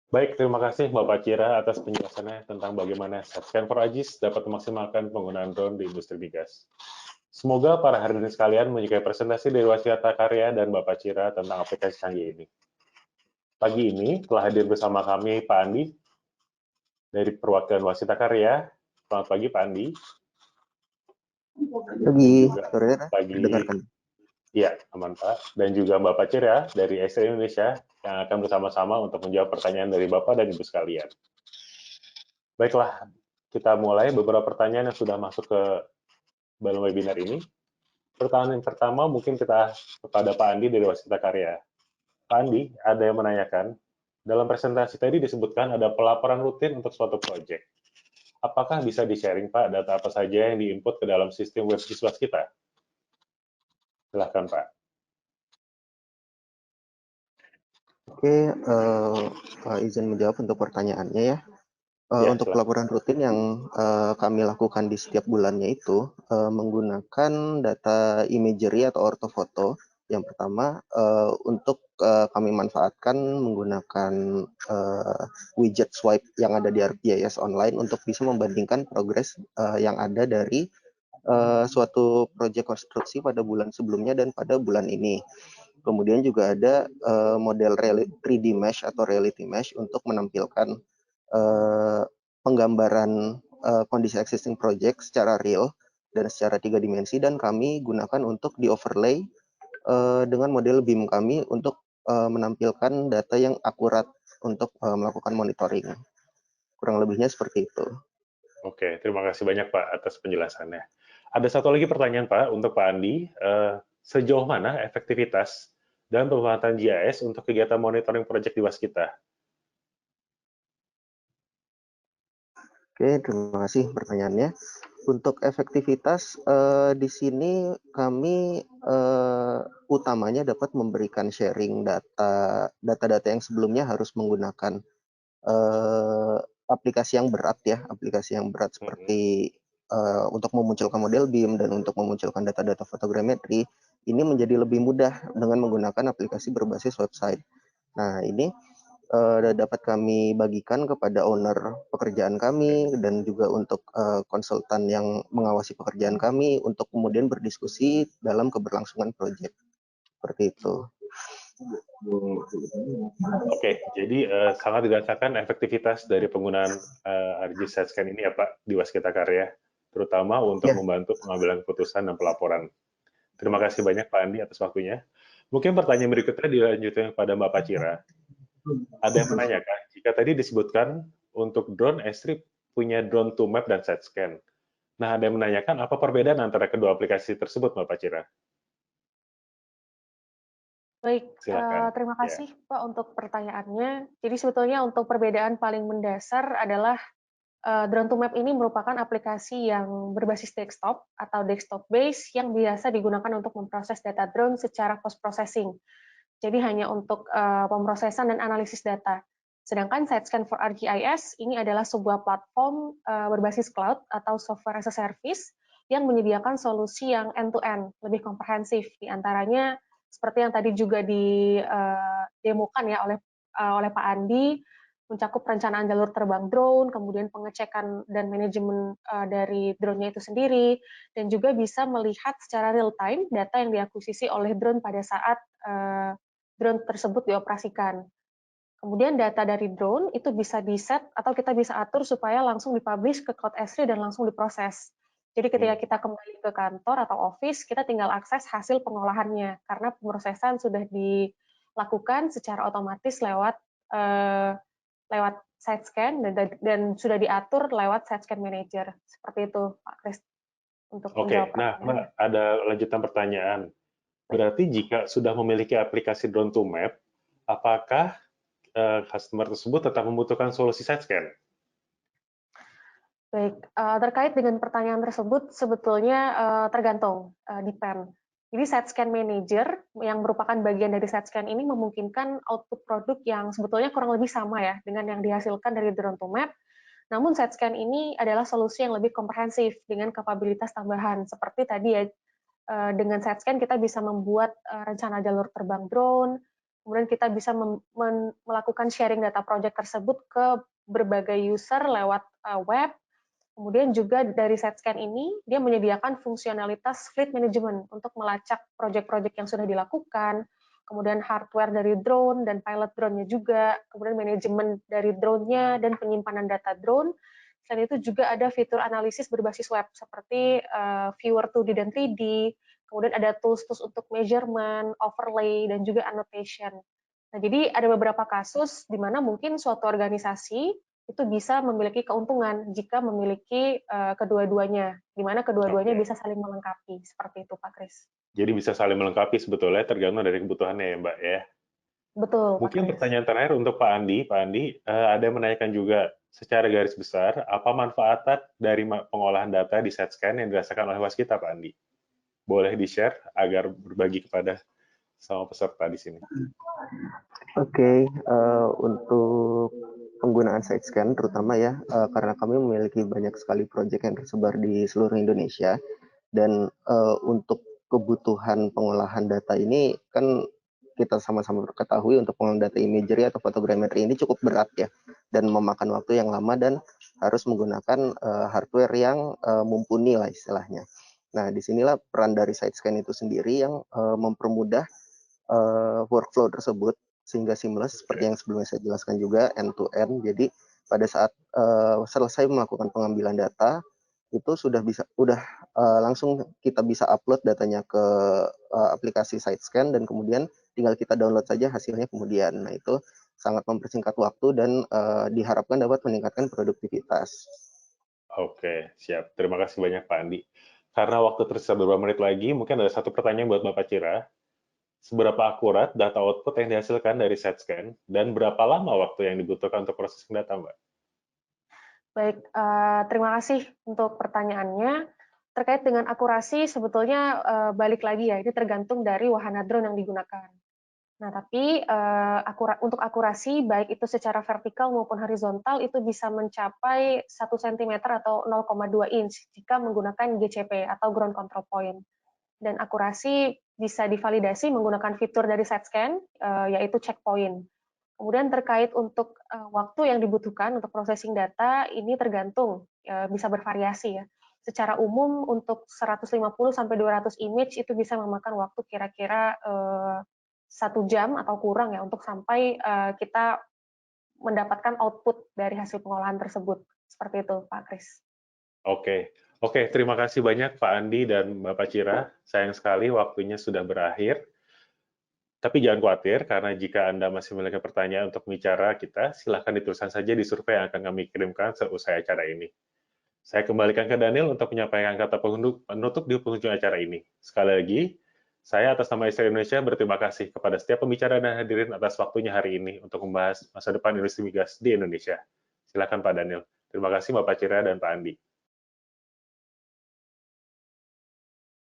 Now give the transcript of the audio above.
Baik, terima kasih Bapak Cira atas penjelasannya tentang bagaimana Scan for Agis dapat memaksimalkan penggunaan drone di industri migas. Semoga para hadirin sekalian menyukai presentasi dari Wasita Karya dan Bapak Cira tentang aplikasi canggih ini. Pagi ini telah hadir bersama kami Pak Andi dari perwakilan Wasita Karya. Selamat pagi Pak Andi. Dan Pagi, juga sore, pagi, dengarkan. ya aman Pak. Dan juga Bapak Cira dari STI Indonesia yang akan bersama-sama untuk menjawab pertanyaan dari Bapak dan Ibu sekalian. Baiklah, kita mulai beberapa pertanyaan yang sudah masuk ke dalam webinar ini. Pertanyaan yang pertama mungkin kita kepada Pak Andi dari Wasita Karya. Pak Andi, ada yang menanyakan, dalam presentasi tadi disebutkan ada pelaporan rutin untuk suatu proyek. Apakah bisa di-sharing, Pak, data apa saja yang di-input ke dalam sistem web siswa kita? Silahkan, Pak. Oke, izin menjawab untuk pertanyaannya ya. Ya, Untuk silahkan. pelaporan rutin yang kami lakukan di setiap bulannya itu menggunakan data imagery atau ortofoto. Yang pertama, untuk kami manfaatkan menggunakan widget swipe yang ada di ArcGIS Online untuk bisa membandingkan progres yang ada dari suatu proyek konstruksi pada bulan sebelumnya dan pada bulan ini. Kemudian juga ada model 3D mesh atau reality mesh untuk menampilkan penggambaran kondisi existing project secara real dan secara 3 dimensi, dan kami gunakan untuk di overlay dengan model BIM kami untuk menampilkan data yang akurat untuk melakukan monitoring. Kurang lebihnya seperti itu. Oke, terima kasih banyak, Pak, atas penjelasannya. Ada satu lagi pertanyaan, Pak, untuk Pak Andi. Sejauh mana efektivitas dan pemanfaatan GIS untuk kegiatan monitoring proyek di Waskita? Oke, terima kasih pertanyaannya. Untuk efektivitas di sini kami utamanya dapat memberikan sharing data-data yang sebelumnya harus menggunakan aplikasi yang berat ya, aplikasi yang berat seperti untuk memunculkan model BIM dan untuk memunculkan data-data fotogrametri, ini menjadi lebih mudah dengan menggunakan aplikasi berbasis website. Nah, ini dapat kami bagikan kepada owner pekerjaan kami dan juga untuk konsultan yang mengawasi pekerjaan kami untuk kemudian berdiskusi dalam keberlangsungan proyek. Seperti itu. Oke, jadi sangat dirasakan efektivitas dari penggunaan ArcGIS SideScan ini ya Pak di Waskita Karya, terutama untuk Ya, membantu pengambilan keputusan dan pelaporan. Terima kasih banyak Pak Andi atas waktunya. Mungkin pertanyaan berikutnya dilanjutkan kepada Bapak Cira. Ada yang menanyakan, jika tadi disebutkan untuk drone S3 punya drone to map dan side scan. Nah, ada yang menanyakan apa perbedaan antara kedua aplikasi tersebut, Bapak Cira? Baik, Silakan. terima Ya. kasih Pak untuk pertanyaannya. Jadi sebetulnya untuk perbedaan paling mendasar adalah Drone to Map ini merupakan aplikasi yang berbasis desktop atau desktop base yang biasa digunakan untuk memproses data drone secara post processing. Jadi hanya untuk pemrosesan dan analisis data. Sedangkan SideScan for ArcGIS ini adalah sebuah platform berbasis cloud atau software as a service yang menyediakan solusi yang end-to-end, lebih komprehensif. Di antaranya seperti yang tadi juga didemokan ya oleh Pak Andi, mencakup perencanaan jalur terbang drone, kemudian pengecekan dan manajemen dari drone-nya itu sendiri, dan juga bisa melihat secara real time data yang diakuisisi oleh drone pada saat drone tersebut dioperasikan. Kemudian data dari drone itu bisa di-set atau kita bisa atur supaya langsung dipublish ke Cloud S3 dan langsung diproses. Jadi ketika kita kembali ke kantor atau office, kita tinggal akses hasil pengolahannya karena pemrosesan sudah dilakukan secara otomatis lewat side scan dan sudah diatur lewat side scan manager. Seperti itu, Pak Kris, untuk menjawab Oke, nah pertanyaannya. Mbak, ada lanjutan pertanyaan. Berarti jika sudah memiliki aplikasi Drone to Map, apakah customer tersebut tetap membutuhkan solusi side scan? Baik, terkait dengan pertanyaan tersebut sebetulnya tergantung, depend. Jadi side scan manager yang merupakan bagian dari side scan ini memungkinkan output produk yang sebetulnya kurang lebih sama ya dengan yang dihasilkan dari Drone to Map. Namun side scan ini adalah solusi yang lebih komprehensif dengan kapabilitas tambahan. Seperti tadi ya, dengan side scan kita bisa membuat rencana jalur terbang drone, Kemudian kita bisa melakukan sharing data project tersebut ke berbagai user lewat web. Kemudian juga dari SideScan ini, dia menyediakan fungsionalitas fleet management untuk melacak proyek-proyek yang sudah dilakukan, kemudian hardware dari drone dan pilot drone-nya juga, kemudian manajemen dari drone-nya dan penyimpanan data drone. Selain itu juga ada fitur analisis berbasis web seperti viewer 2D dan 3D, kemudian ada tools-tools untuk measurement, overlay, dan juga annotation. Nah, jadi ada beberapa kasus di mana mungkin suatu organisasi itu bisa memiliki keuntungan jika memiliki kedua-duanya, di mana kedua-duanya bisa saling melengkapi. Seperti itu, Pak Kris. Jadi bisa saling melengkapi sebetulnya, tergantung dari kebutuhannya ya, Mbak, ya? Betul, Mungkin Pak Kris. pertanyaan terakhir untuk Pak Andi. Pak Andi, ada yang menanyakan juga, secara garis besar, apa manfaat dari pengolahan data di SideScan yang dirasakan oleh waskita, Pak Andi? Boleh di-share agar berbagi kepada sama peserta di sini. Oke, untuk penggunaan SideScan terutama ya, karena kami memiliki banyak sekali proyek yang tersebar di seluruh Indonesia, dan untuk kebutuhan pengolahan data ini kan kita sama-sama ketahui untuk pengolahan data imagery atau fotogrametri ini cukup berat ya, dan memakan waktu yang lama dan harus menggunakan hardware yang mumpuni lah istilahnya. Nah, disinilah peran dari SideScan itu sendiri yang mempermudah workflow tersebut sehingga seamless seperti yang sebelumnya saya jelaskan juga, end to end. Jadi pada saat selesai melakukan pengambilan data itu sudah langsung kita bisa upload datanya ke aplikasi SideScan dan kemudian tinggal kita download saja hasilnya kemudian. Nah, itu sangat mempersingkat waktu dan diharapkan dapat meningkatkan produktivitas. Oke, siap. Terima kasih banyak Pak Andi. Karena waktu tersisa beberapa menit lagi, mungkin ada satu pertanyaan buat Bapak Cira. Seberapa akurat data output yang dihasilkan dari SideScan, dan berapa lama waktu yang dibutuhkan untuk processing data, Mbak? Baik, terima kasih untuk pertanyaannya. Terkait dengan akurasi, sebetulnya balik lagi ya, ini tergantung dari wahana drone yang digunakan. Nah, tapi untuk akurasi, baik itu secara vertikal maupun horizontal, itu bisa mencapai 1 cm atau 0,2 inch jika menggunakan GCP atau Ground Control Point. Dan akurasi bisa divalidasi menggunakan fitur dari SideScan, yaitu checkpoint. Kemudian terkait untuk waktu yang dibutuhkan untuk processing data, ini tergantung, bisa bervariasi ya. Secara umum untuk 150 sampai 200 image itu bisa memakan waktu kira-kira 1 jam atau kurang ya untuk sampai kita mendapatkan output dari hasil pengolahan tersebut. Seperti itu, Pak Kris. Oke, terima kasih banyak Pak Andi dan Bapak Cira. Sayang sekali waktunya sudah berakhir. Tapi jangan khawatir, karena jika Anda masih memiliki pertanyaan untuk bicara kita, silahkan dituliskan saja di survei yang akan kami kirimkan seusai acara ini. Saya kembalikan ke Daniel untuk menyampaikan kata penutup di penghujung acara ini. Sekali lagi, saya atas nama ISTER Indonesia berterima kasih kepada setiap pembicara dan hadirin atas waktunya hari ini untuk membahas masa depan industri migas di Indonesia. Silakan Pak Daniel. Terima kasih Bapak Cira dan Pak Andi.